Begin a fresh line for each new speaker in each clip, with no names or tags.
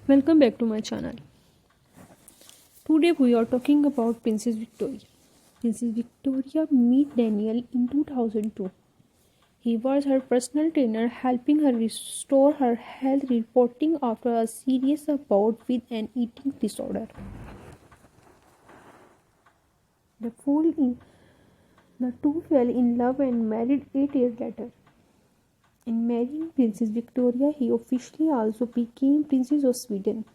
Welcome back to my channel. Today we are talking about Princess Victoria. Princess Victoria met Daniel in 2002. He was her personal trainer, helping her restore her health, reporting after a serious bout with an eating disorder. The two fell in love and married 8 years later. In marrying Princess Victoria, he officially also became Princess of Sweden.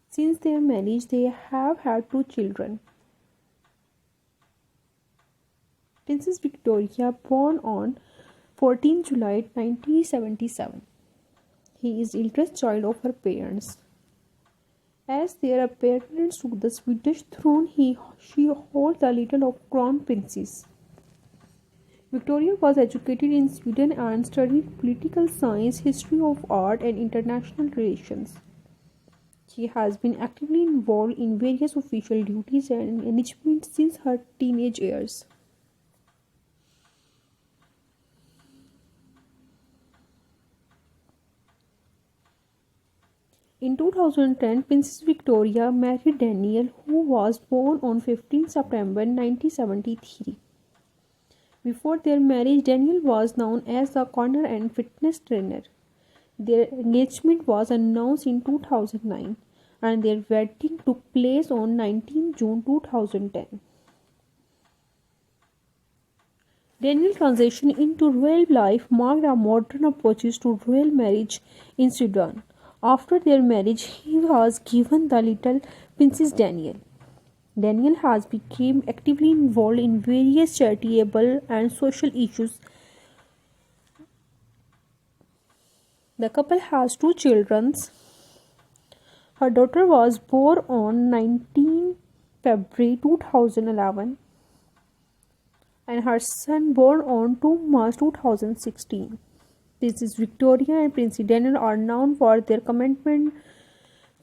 Since their marriage, they have had 2 children. Princess Victoria, born on 14 July 1977. He is the eldest child of her parents. As their parents took the Swedish throne, she holds the title of Crown Princess. Victoria was educated in Sweden and studied political science, history of art, and international relations. She has been actively involved in various official duties and management since her teenage years. In 2010, Princess Victoria married Daniel, who was born on 15 September 1973. Before their marriage, Daniel was known as the corner and fitness trainer. Their engagement was announced in 2009 and their wedding took place on 19 June 2010. Daniel's transition into royal life marked a modern approach to royal marriage in Sweden. After their marriage, he was given the title Princess Daniel. Daniel has become actively involved in various charitable and social issues. The couple has 2 children. Her daughter was born on 19 February 2011 and her son born on 2 March 2016. Princess Victoria and Prince Daniel are known for their commitment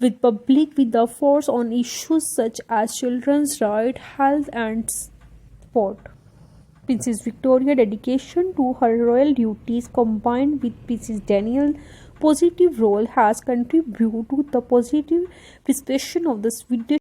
with public with the force on issues such as children's rights, health, and sport. Princess Victoria's dedication to her royal duties combined with Princess Daniel's positive role has contributed to the positive perception of the Swedish